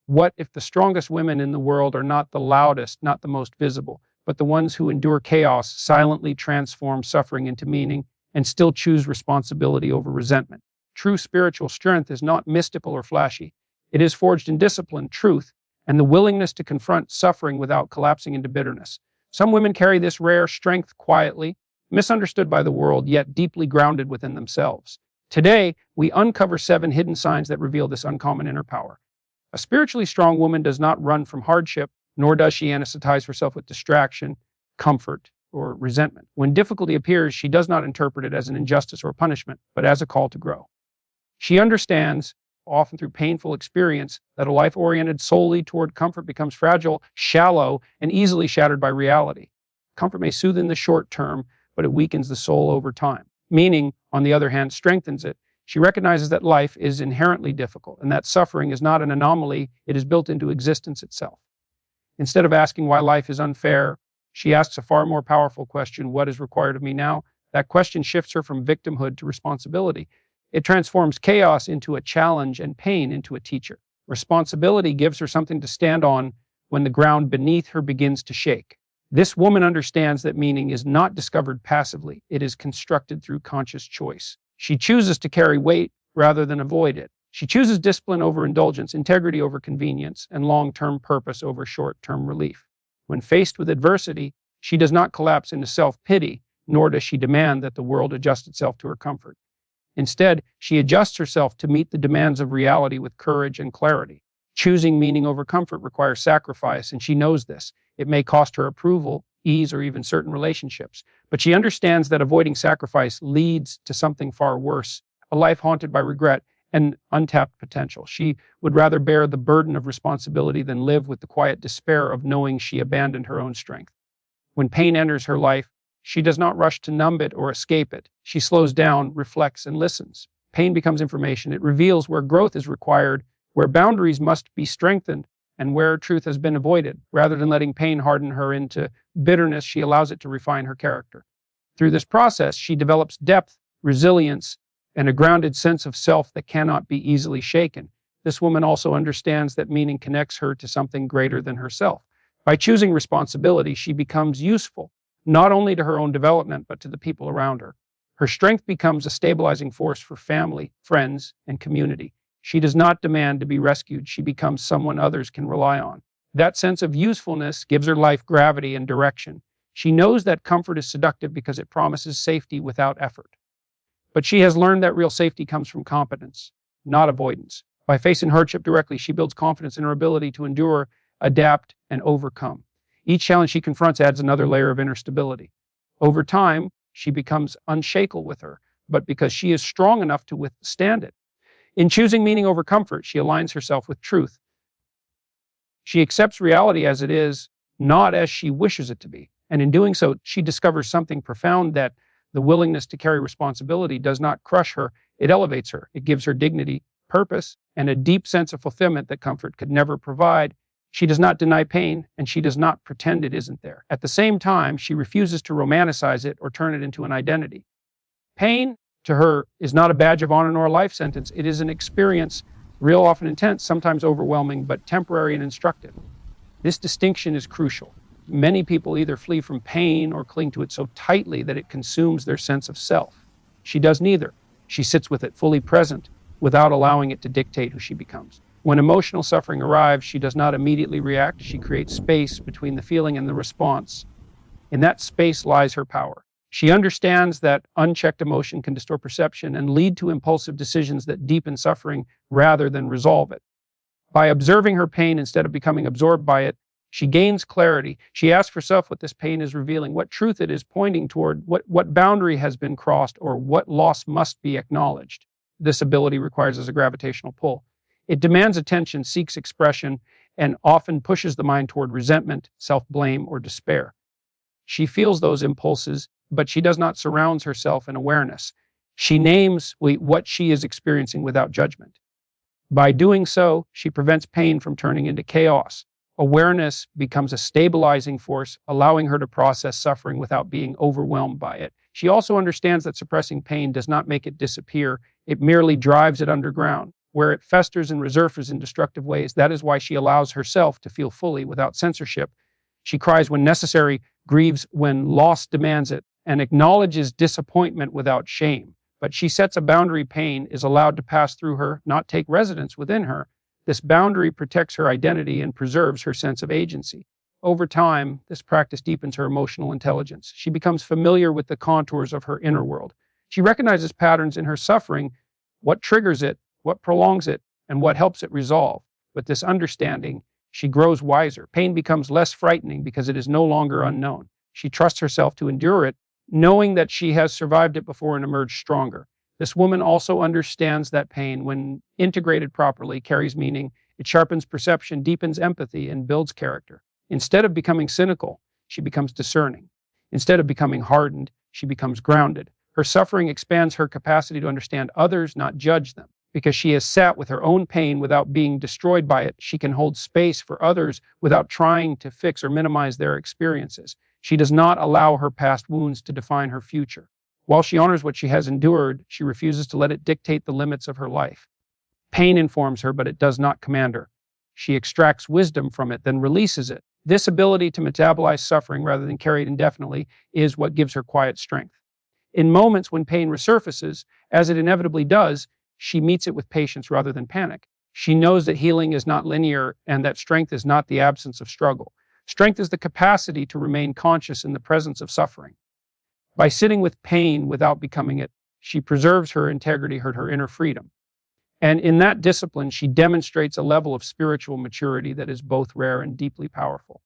What if the strongest women in the world are not the loudest, not the most visible, but the ones who endure chaos, silently transform suffering into meaning, and still choose responsibility over resentment? True spiritual strength is not mystical or flashy. It is forged in discipline, truth, and the willingness to confront suffering without collapsing into bitterness. Some women carry this rare strength quietly, misunderstood by the world, yet deeply grounded within themselves. Today, we uncover 7 hidden signs that reveal this uncommon inner power. A spiritually strong woman does not run from hardship, nor does she anesthetize herself with distraction, comfort, or resentment. When difficulty appears, she does not interpret it as an injustice or punishment, but as a call to grow. She understands, often through painful experience, that a life oriented solely toward comfort becomes fragile, shallow, and easily shattered by reality. Comfort may soothe in the short term, but it weakens the soul over time. Meaning, on the other hand, strengthens it. She recognizes that life is inherently difficult and that suffering is not an anomaly, it is built into existence itself. Instead of asking why life is unfair, she asks a far more powerful question: what is required of me now? That question shifts her from victimhood to responsibility. It transforms chaos into a challenge and pain into a teacher. Responsibility gives her something to stand on when the ground beneath her begins to shake. This woman understands that meaning is not discovered passively. It is constructed through conscious choice. She chooses to carry weight rather than avoid it. She chooses discipline over indulgence, integrity over convenience, and long-term purpose over short-term relief. When faced with adversity, she does not collapse into self-pity, nor does she demand that the world adjust itself to her comfort. Instead, she adjusts herself to meet the demands of reality with courage and clarity. Choosing meaning over comfort requires sacrifice, and she knows this. It may cost her approval, ease, or even certain relationships. But she understands that avoiding sacrifice leads to something far worse, a life haunted by regret and untapped potential. She would rather bear the burden of responsibility than live with the quiet despair of knowing she abandoned her own strength. When pain enters her life, she does not rush to numb it or escape it. She slows down, reflects, and listens. Pain becomes information. It reveals where growth is required, where boundaries must be strengthened, and where truth has been avoided. Rather than letting pain harden her into bitterness, she allows it to refine her character. Through this process, she develops depth, resilience, and a grounded sense of self that cannot be easily shaken. This woman also understands that meaning connects her to something greater than herself. By choosing responsibility, she becomes useful, not only to her own development, but to the people around her. Her strength becomes a stabilizing force for family, friends, and community. She does not demand to be rescued. She becomes someone others can rely on. That sense of usefulness gives her life gravity and direction. She knows that comfort is seductive because it promises safety without effort. But she has learned that real safety comes from competence, not avoidance. By facing hardship directly, she builds confidence in her ability to endure, adapt, and overcome. Each challenge she confronts adds another layer of inner stability. Over time, she becomes unshakable with her, but because she is strong enough to withstand it. In choosing meaning over comfort, she aligns herself with truth. She accepts reality as it is, not as she wishes it to be. And in doing so, she discovers something profound: that the willingness to carry responsibility does not crush her, it elevates her. It gives her dignity, purpose, and a deep sense of fulfillment that comfort could never provide. She does not deny pain, and she does not pretend it isn't there. At the same time, she refuses to romanticize it or turn it into an identity. Pain, to her, is not a badge of honor nor a life sentence. It is an experience, real, often intense, sometimes overwhelming, but temporary and instructive. This distinction is crucial. Many people either flee from pain or cling to it so tightly that it consumes their sense of self. She does neither. She sits with it, fully present, without allowing it to dictate who she becomes. When emotional suffering arrives, she does not immediately react. She creates space between the feeling and the response. In that space lies her power. She understands that unchecked emotion can distort perception and lead to impulsive decisions that deepen suffering rather than resolve it. By observing her pain instead of becoming absorbed by it, she gains clarity. She asks herself what this pain is revealing, what truth it is pointing toward, what boundary has been crossed, or what loss must be acknowledged. This ability requires a gravitational pull. It demands attention, seeks expression, and often pushes the mind toward resentment, self-blame, or despair. She feels those impulses, but she does not surround herself in awareness. She names what she is experiencing without judgment. By doing so, she prevents pain from turning into chaos. Awareness becomes a stabilizing force, allowing her to process suffering without being overwhelmed by it. She also understands that suppressing pain does not make it disappear. It merely drives it underground. where it festers and resurfaces in destructive ways. That is why she allows herself to feel fully without censorship. She cries when necessary, grieves when loss demands it, and acknowledges disappointment without shame. But she sets a boundary. Pain is allowed to pass through her, not take residence within her. This boundary protects her identity and preserves her sense of agency. Over time, this practice deepens her emotional intelligence. She becomes familiar with the contours of her inner world. She recognizes patterns in her suffering, what triggers it, what prolongs it, and what helps it resolve. With this understanding, she grows wiser. Pain becomes less frightening because it is no longer unknown. She trusts herself to endure it, knowing that she has survived it before and emerged stronger. This woman also understands that pain, when integrated properly, carries meaning. It sharpens perception, deepens empathy, and builds character. Instead of becoming cynical, she becomes discerning. Instead of becoming hardened, she becomes grounded. Her suffering expands her capacity to understand others, not judge them. Because she has sat with her own pain without being destroyed by it, she can hold space for others without trying to fix or minimize their experiences. She does not allow her past wounds to define her future. While she honors what she has endured, she refuses to let it dictate the limits of her life. Pain informs her, but it does not command her. She extracts wisdom from it, then releases it. This ability to metabolize suffering rather than carry it indefinitely is what gives her quiet strength. In moments when pain resurfaces, as it inevitably does, she meets it with patience rather than panic. She knows that healing is not linear and that strength is not the absence of struggle. Strength is the capacity to remain conscious in the presence of suffering. By sitting with pain without becoming it, she preserves her integrity, her inner freedom. And in that discipline, she demonstrates a level of spiritual maturity that is both rare and deeply powerful.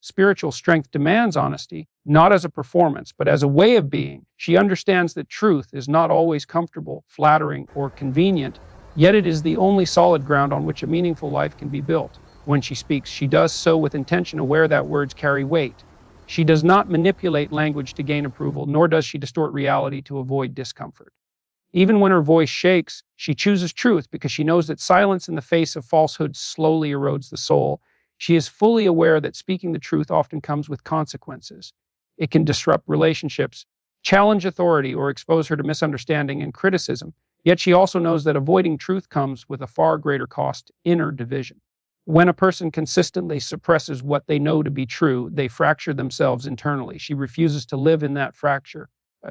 Spiritual strength demands honesty, not as a performance, but as a way of being. She understands that truth is not always comfortable, flattering, or convenient, yet it is the only solid ground on which a meaningful life can be built. When she speaks, she does so with intention, aware that words carry weight. She does not manipulate language to gain approval, nor does she distort reality to avoid discomfort. Even when her voice shakes, she chooses truth because she knows that silence in the face of falsehood slowly erodes the soul. She is fully aware that speaking the truth often comes with consequences. It can disrupt relationships, challenge authority, or expose her to misunderstanding and criticism. Yet she also knows that avoiding truth comes with a far greater cost: inner division. When a person consistently suppresses what they know to be true, they fracture themselves internally. She refuses to live in that fracture.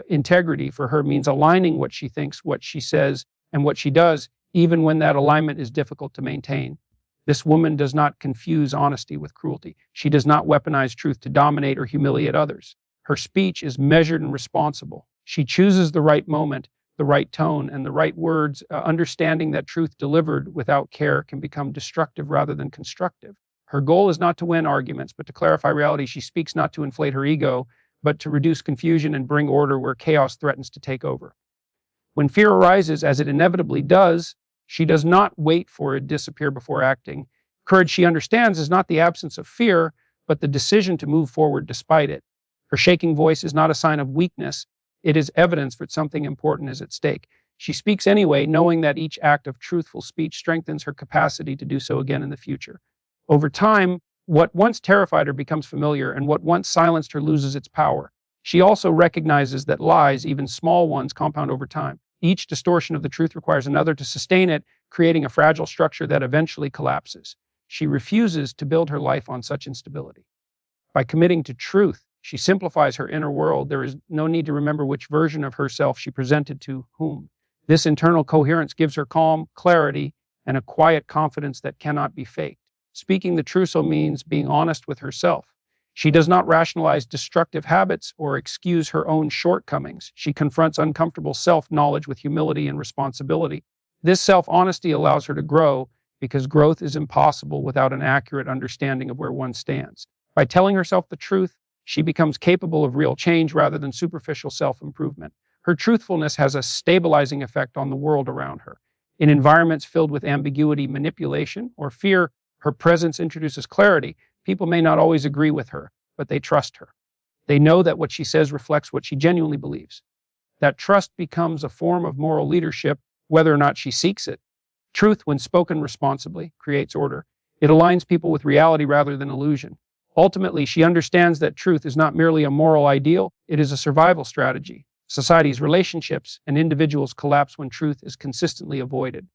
Integrity for her means aligning what she thinks, what she says, and what she does, even when that alignment is difficult to maintain. This woman does not confuse honesty with cruelty. She does not weaponize truth to dominate or humiliate others. Her speech is measured and responsible. She chooses the right moment, the right tone, and the right words, understanding that truth delivered without care can become destructive rather than constructive. Her goal is not to win arguments, but to clarify reality. She speaks not to inflate her ego, but to reduce confusion and bring order where chaos threatens to take over. When fear arises, as it inevitably does, she does not wait for it to disappear before acting. Courage, she understands, is not the absence of fear, but the decision to move forward despite it. Her shaking voice is not a sign of weakness. It is evidence that something important is at stake. She speaks anyway, knowing that each act of truthful speech strengthens her capacity to do so again in the future. Over time, what once terrified her becomes familiar, and what once silenced her loses its power. She also recognizes that lies, even small ones, compound over time. Each distortion of the truth requires another to sustain it, creating a fragile structure that eventually collapses. She refuses to build her life on such instability. By committing to truth, she simplifies her inner world. There is no need to remember which version of herself she presented to whom. This internal coherence gives her calm, clarity, and a quiet confidence that cannot be faked. Speaking the truth so means being honest with herself. She does not rationalize destructive habits or excuse her own shortcomings. She confronts uncomfortable self-knowledge with humility and responsibility. This self-honesty allows her to grow, because growth is impossible without an accurate understanding of where one stands. By telling herself the truth, she becomes capable of real change rather than superficial self-improvement. Her truthfulness has a stabilizing effect on the world around her. In environments filled with ambiguity, manipulation, or fear, her presence introduces clarity. People may not always agree with her, but they trust her. They know that what she says reflects what she genuinely believes. That trust becomes a form of moral leadership, whether or not she seeks it. Truth, when spoken responsibly, creates order. It aligns people with reality rather than illusion. Ultimately, she understands that truth is not merely a moral ideal, it is a survival strategy. Societies, relationships, and individuals collapse when truth is consistently avoided.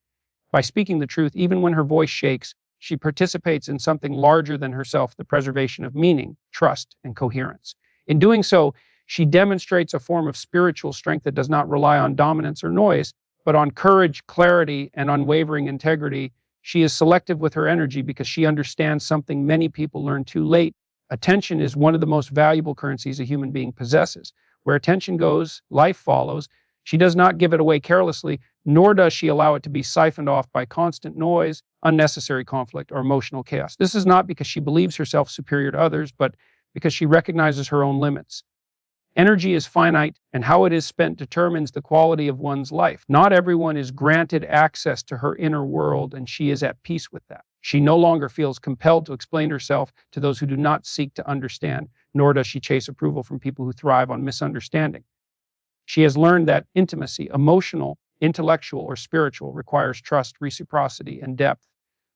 By speaking the truth, even when her voice shakes, she participates in something larger than herself, the preservation of meaning, trust, and coherence. In doing so, she demonstrates a form of spiritual strength that does not rely on dominance or noise, but on courage, clarity, and unwavering integrity. She is selective with her energy because she understands something many people learn too late. Attention is one of the most valuable currencies a human being possesses. Where attention goes, life follows. She does not give it away carelessly, nor does she allow it to be siphoned off by constant noise, unnecessary conflict, or emotional chaos. This is not because she believes herself superior to others, but because she recognizes her own limits. Energy is finite, and how it is spent determines the quality of one's life. Not everyone is granted access to her inner world, and she is at peace with that. She no longer feels compelled to explain herself to those who do not seek to understand, nor does she chase approval from people who thrive on misunderstanding. She has learned that intimacy, emotional, intellectual, or spiritual, requires trust, reciprocity, and depth.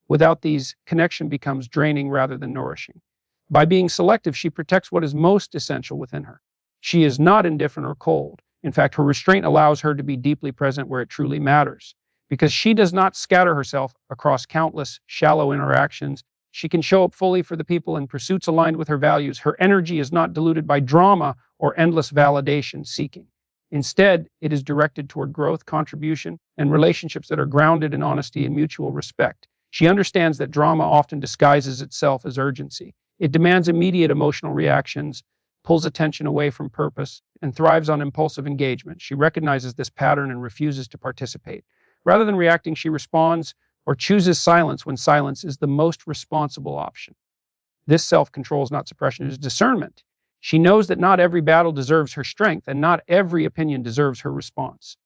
Without these, connection becomes draining rather than nourishing. By being selective, she protects what is most essential within her. She is not indifferent or cold. In fact, her restraint allows her to be deeply present where it truly matters. Because she does not scatter herself across countless shallow interactions, she can show up fully for the people in pursuits aligned with her values. Her energy is not diluted by drama or endless validation seeking. Instead, it is directed toward growth, contribution, and relationships that are grounded in honesty and mutual respect. She understands that drama often disguises itself as urgency. It demands immediate emotional reactions, pulls attention away from purpose, and thrives on impulsive engagement. She recognizes this pattern and refuses to participate. Rather than reacting, she responds or chooses silence when silence is the most responsible option. This self-control is not suppression, it is discernment. She knows that not every battle deserves her strength, and not every opinion deserves her response.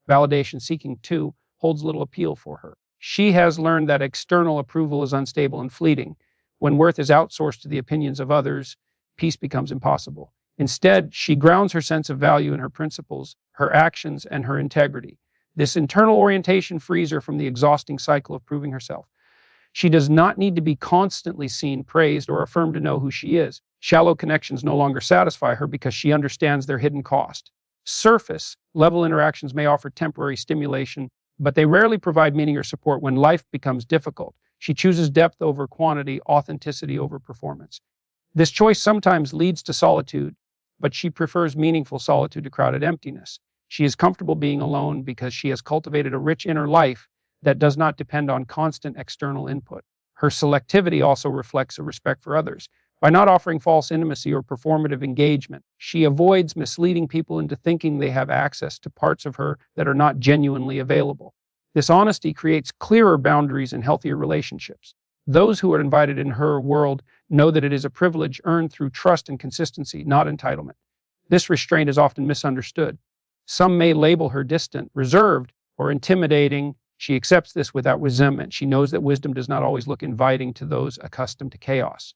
Validation seeking, too, holds little appeal for her. She has learned that external approval is unstable and fleeting. When worth is outsourced to the opinions of others, peace becomes impossible. Instead, she grounds her sense of value in her principles, her actions, and her integrity. This internal orientation frees her from the exhausting cycle of proving herself. She does not need to be constantly seen, praised, or affirmed to know who she is. Shallow connections no longer satisfy her because she understands their hidden cost. Surface level interactions may offer temporary stimulation, but they rarely provide meaning or support when life becomes difficult. She chooses depth over quantity, authenticity over performance. This choice sometimes leads to solitude, but she prefers meaningful solitude to crowded emptiness. She is comfortable being alone because she has cultivated a rich inner life that does not depend on constant external input. Her selectivity also reflects a respect for others. By not offering false intimacy or performative engagement, she avoids misleading people into thinking they have access to parts of her that are not genuinely available. This honesty creates clearer boundaries and healthier relationships. Those who are invited in her world know that it is a privilege earned through trust and consistency, not entitlement. This restraint is often misunderstood. Some may label her distant, reserved, or intimidating. She accepts this without resentment. She knows that wisdom does not always look inviting to those accustomed to chaos.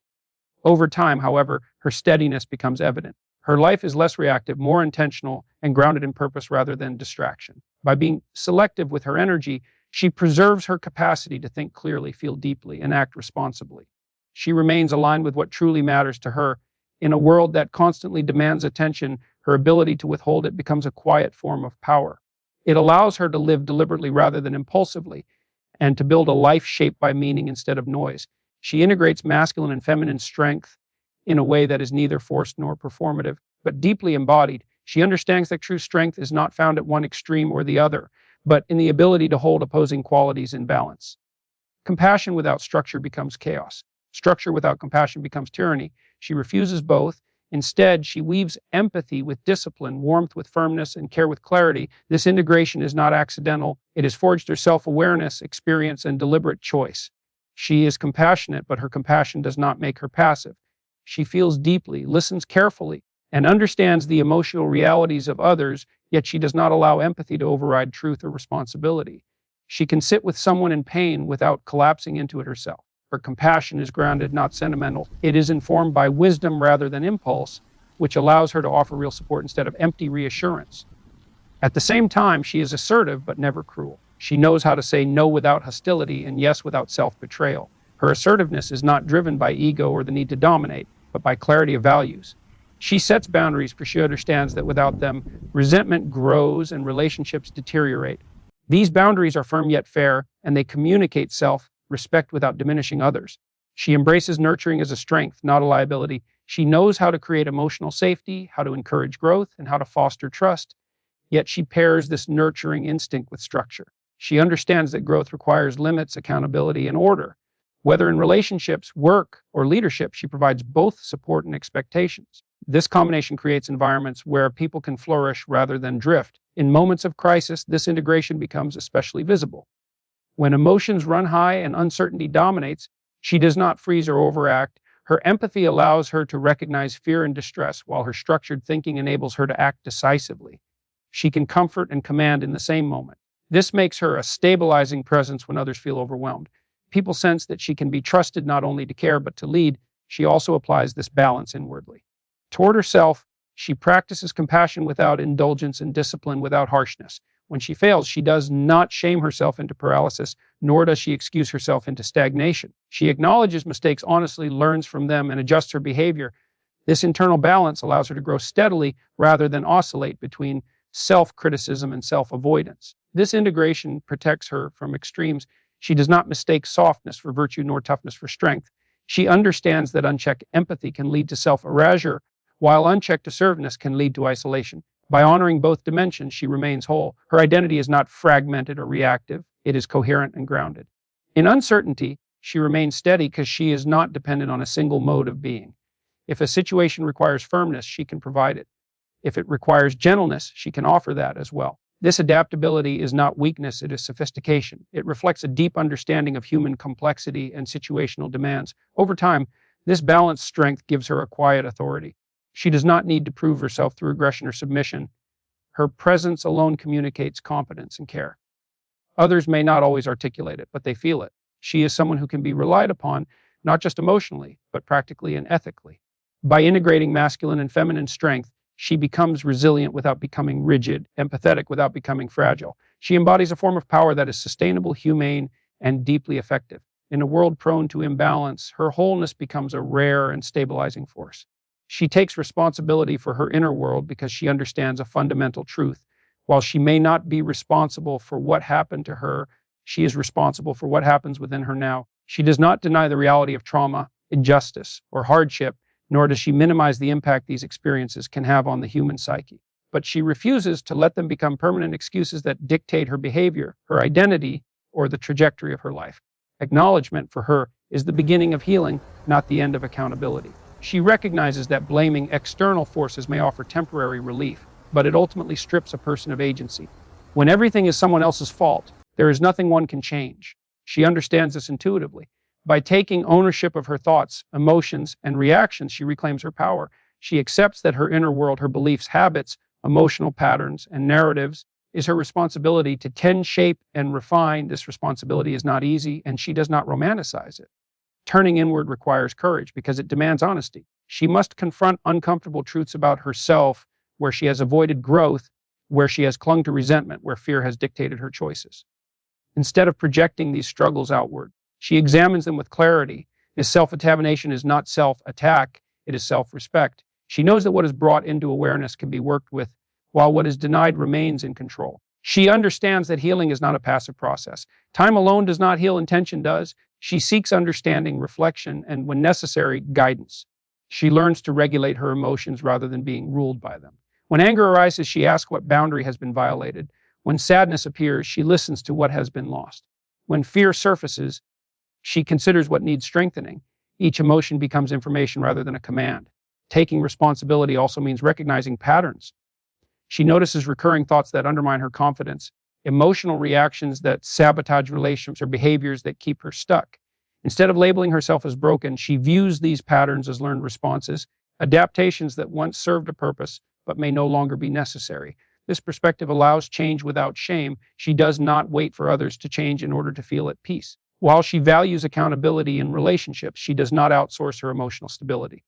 Over time, however, her steadiness becomes evident. Her life is less reactive, more intentional, and grounded in purpose rather than distraction. By being selective with her energy, she preserves her capacity to think clearly, feel deeply, and act responsibly. She remains aligned with what truly matters to her. In a world that constantly demands attention, her ability to withhold it becomes a quiet form of power. It allows her to live deliberately rather than impulsively, and to build a life shaped by meaning instead of noise. She integrates masculine and feminine strength in a way that is neither forced nor performative, but deeply embodied. She understands that true strength is not found at one extreme or the other, but in the ability to hold opposing qualities in balance. Compassion without structure becomes chaos. Structure without compassion becomes tyranny. She refuses both. Instead, she weaves empathy with discipline, warmth with firmness, and care with clarity. This integration is not accidental. It is forged through self-awareness, experience, and deliberate choice. She is compassionate, but her compassion does not make her passive. She feels deeply, listens carefully, and understands the emotional realities of others, yet she does not allow empathy to override truth or responsibility. She can sit with someone in pain without collapsing into it herself. Her compassion is grounded, not sentimental. It is informed by wisdom rather than impulse, which allows her to offer real support instead of empty reassurance. At the same time, she is assertive but never cruel. She knows how to say no without hostility and yes without self-betrayal. Her assertiveness is not driven by ego or the need to dominate, but by clarity of values. She sets boundaries because she understands that without them, resentment grows and relationships deteriorate. These boundaries are firm yet fair, and they communicate self-respect without diminishing others. She embraces nurturing as a strength, not a liability. She knows how to create emotional safety, how to encourage growth, and how to foster trust, yet she pairs this nurturing instinct with structure. She understands that growth requires limits, accountability, and order. Whether in relationships, work, or leadership, she provides both support and expectations. This combination creates environments where people can flourish rather than drift. In moments of crisis, this integration becomes especially visible. When emotions run high and uncertainty dominates, she does not freeze or overact. Her empathy allows her to recognize fear and distress, while her structured thinking enables her to act decisively. She can comfort and command in the same moment. This makes her a stabilizing presence when others feel overwhelmed. People sense that she can be trusted not only to care but to lead. She also applies this balance inwardly. Toward herself, she practices compassion without indulgence and discipline without harshness. When she fails, she does not shame herself into paralysis, nor does she excuse herself into stagnation. She acknowledges mistakes honestly, learns from them, and adjusts her behavior. This internal balance allows her to grow steadily rather than oscillate between self-criticism and self-avoidance. This integration protects her from extremes. She does not mistake softness for virtue nor toughness for strength. She understands that unchecked empathy can lead to self-erasure, while unchecked assertiveness can lead to isolation. By honoring both dimensions, she remains whole. Her identity is not fragmented or reactive. It is coherent and grounded. In uncertainty, she remains steady because she is not dependent on a single mode of being. If a situation requires firmness, she can provide it. If it requires gentleness, she can offer that as well. This adaptability is not weakness, it is sophistication. It reflects a deep understanding of human complexity and situational demands. Over time, this balanced strength gives her a quiet authority. She does not need to prove herself through aggression or submission. Her presence alone communicates competence and care. Others may not always articulate it, but they feel it. She is someone who can be relied upon, not just emotionally, but practically and ethically. By integrating masculine and feminine strength, she becomes resilient without becoming rigid, empathetic without becoming fragile. She embodies a form of power that is sustainable, humane, and deeply effective. In a world prone to imbalance, her wholeness becomes a rare and stabilizing force. She takes responsibility for her inner world because she understands a fundamental truth. While she may not be responsible for what happened to her, she is responsible for what happens within her now. She does not deny the reality of trauma, injustice, or hardship, nor does she minimize the impact these experiences can have on the human psyche. But she refuses to let them become permanent excuses that dictate her behavior, her identity, or the trajectory of her life. Acknowledgement for her is the beginning of healing, not the end of accountability. She recognizes that blaming external forces may offer temporary relief, but it ultimately strips a person of agency. When everything is someone else's fault, there is nothing one can change. She understands this intuitively. By taking ownership of her thoughts, emotions, and reactions, she reclaims her power. She accepts that her inner world, her beliefs, habits, emotional patterns, and narratives is her responsibility to tend, shape, and refine. This responsibility is not easy, and she does not romanticize it. Turning inward requires courage because it demands honesty. She must confront uncomfortable truths about herself, where she has avoided growth, where she has clung to resentment, where fear has dictated her choices. Instead of projecting these struggles outward, she examines them with clarity. This self-examination is not self-attack, it is self-respect. She knows that what is brought into awareness can be worked with, while what is denied remains in control. She understands that healing is not a passive process. Time alone does not heal, intention does. She seeks understanding, reflection, and when necessary, guidance. She learns to regulate her emotions rather than being ruled by them. When anger arises, she asks what boundary has been violated. When sadness appears, she listens to what has been lost. When fear surfaces, she considers what needs strengthening. Each emotion becomes information rather than a command. Taking responsibility also means recognizing patterns. She notices recurring thoughts that undermine her confidence, emotional reactions that sabotage relationships, or behaviors that keep her stuck. Instead of labeling herself as broken, she views these patterns as learned responses, adaptations that once served a purpose but may no longer be necessary. This perspective allows change without shame. She does not wait for others to change in order to feel at peace. While she values accountability in relationships, she does not outsource her emotional stability.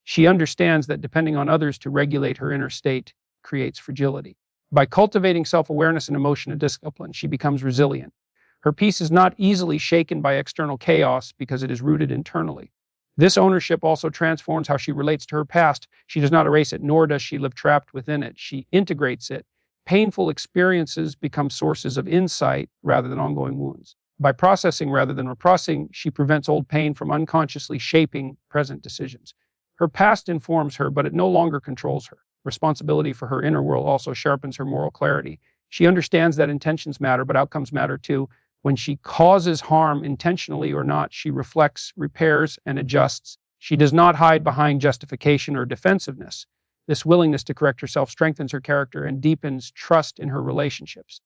She understands that depending on others to regulate her inner state creates fragility. By cultivating self-awareness and emotional discipline, she becomes resilient. Her peace is not easily shaken by external chaos because it is rooted internally. This ownership also transforms how she relates to her past. She does not erase it, nor does she live trapped within it. She integrates it, painful experiences become sources of insight rather than ongoing wounds. By processing rather than repressing, she prevents old pain from unconsciously shaping present decisions. Her past informs her, but it no longer controls her. Responsibility for her inner world also sharpens her moral clarity. She understands that intentions matter, but outcomes matter too. When she causes harm intentionally or not, she reflects, repairs, and adjusts. She does not hide behind justification or defensiveness. This willingness to correct herself strengthens her character and deepens trust in her relationships.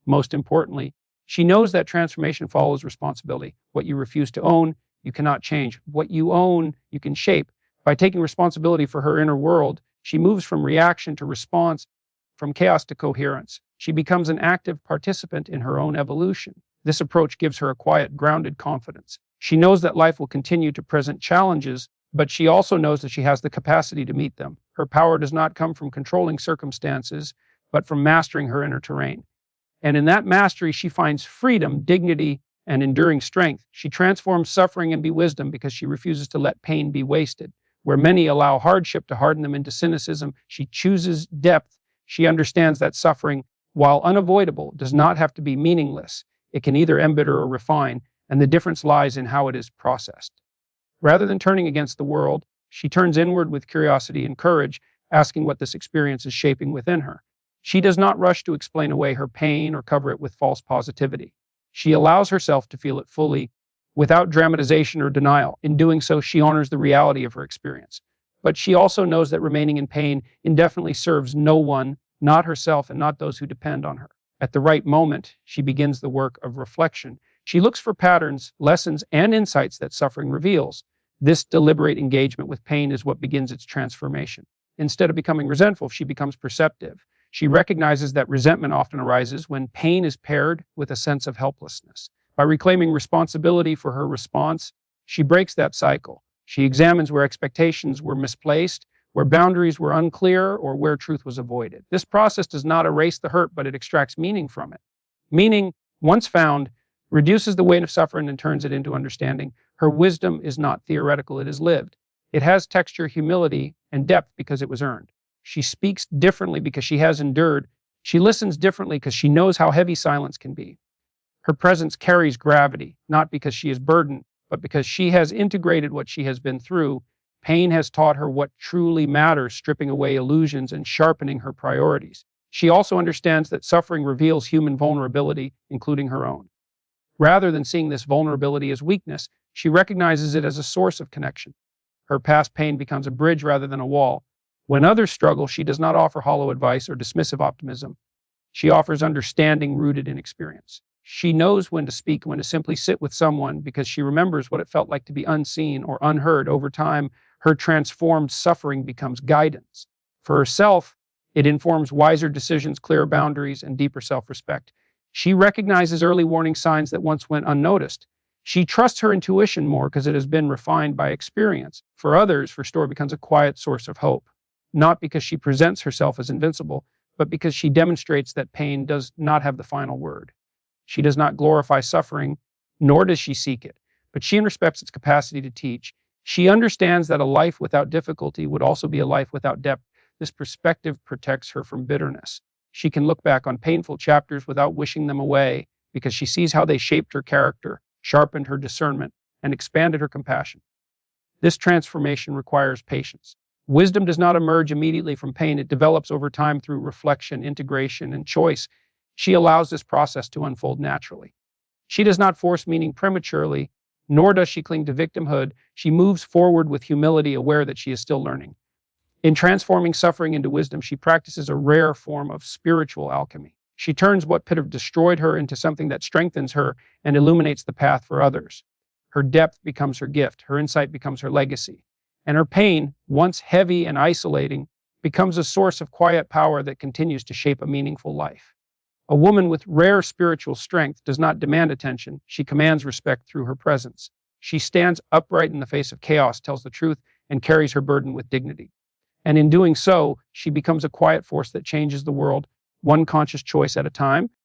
Most importantly, she knows that transformation follows responsibility. What you refuse to own, you cannot change. What you own, you can shape. By taking responsibility for her inner world, she moves from reaction to response, from chaos to coherence. She becomes an active participant in her own evolution. This approach gives her a quiet, grounded confidence. She knows that life will continue to present challenges, but she also knows that she has the capacity to meet them. Her power does not come from controlling circumstances, but from mastering her inner terrain. And in that mastery, she finds freedom, dignity, and enduring strength. She transforms suffering into wisdom because she refuses to let pain be wasted. Where many allow hardship to harden them into cynicism, she chooses depth. She understands that suffering, while unavoidable, does not have to be meaningless. It can either embitter or refine, and the difference lies in how it is processed. Rather than turning against the world, she turns inward with curiosity and courage, asking what this experience is shaping within her. She does not rush to explain away her pain or cover it with false positivity. She allows herself to feel it fully, without dramatization or denial. In doing so, she honors the reality of her experience. But she also knows that remaining in pain indefinitely serves no one, not herself and not those who depend on her. At the right moment, she begins the work of reflection. She looks for patterns, lessons, and insights that suffering reveals. This deliberate engagement with pain is what begins its transformation. Instead of becoming resentful, she becomes perceptive. She recognizes that resentment often arises when pain is paired with a sense of helplessness. By reclaiming responsibility for her response, she breaks that cycle. She examines where expectations were misplaced, where boundaries were unclear, or where truth was avoided. This process does not erase the hurt, but it extracts meaning from it. Meaning, once found, reduces the weight of suffering and turns it into understanding. Her wisdom is not theoretical, it is lived. It has texture, humility, and depth because it was earned. She speaks differently because she has endured. She listens differently because she knows how heavy silence can be. Her presence carries gravity, not because she is burdened, but because she has integrated what she has been through. Pain has taught her what truly matters, stripping away illusions and sharpening her priorities. She also understands that suffering reveals human vulnerability, including her own. Rather than seeing this vulnerability as weakness, she recognizes it as a source of connection. Her past pain becomes a bridge rather than a wall. When others struggle, she does not offer hollow advice or dismissive optimism. She offers understanding rooted in experience. She knows when to speak, when to simply sit with someone because she remembers what it felt like to be unseen or unheard. Over time, her transformed suffering becomes guidance. For herself, it informs wiser decisions, clearer boundaries, and deeper self-respect. She recognizes early warning signs that once went unnoticed. She trusts her intuition more because it has been refined by experience. For others, her story becomes a quiet source of hope, not because she presents herself as invincible, but because she demonstrates that pain does not have the final word. She does not glorify suffering, nor does she seek it, but she respects its capacity to teach. She understands that a life without difficulty would also be a life without depth. This perspective protects her from bitterness. She can look back on painful chapters without wishing them away because she sees how they shaped her character, sharpened her discernment, and expanded her compassion. This transformation requires patience. Wisdom does not emerge immediately from pain. It develops over time through reflection, integration, and choice. She allows this process to unfold naturally. She does not force meaning prematurely, nor does she cling to victimhood. She moves forward with humility, aware that she is still learning. In transforming suffering into wisdom, she practices a rare form of spiritual alchemy. She turns what could have destroyed her into something that strengthens her and illuminates the path for others. Her depth becomes her gift, her insight becomes her legacy, and her pain, once heavy and isolating, becomes a source of quiet power that continues to shape a meaningful life. A woman with rare spiritual strength does not demand attention. She commands respect through her presence. She stands upright in the face of chaos, tells the truth, and carries her burden with dignity. And in doing so, she becomes a quiet force that changes the world, one conscious choice at a time.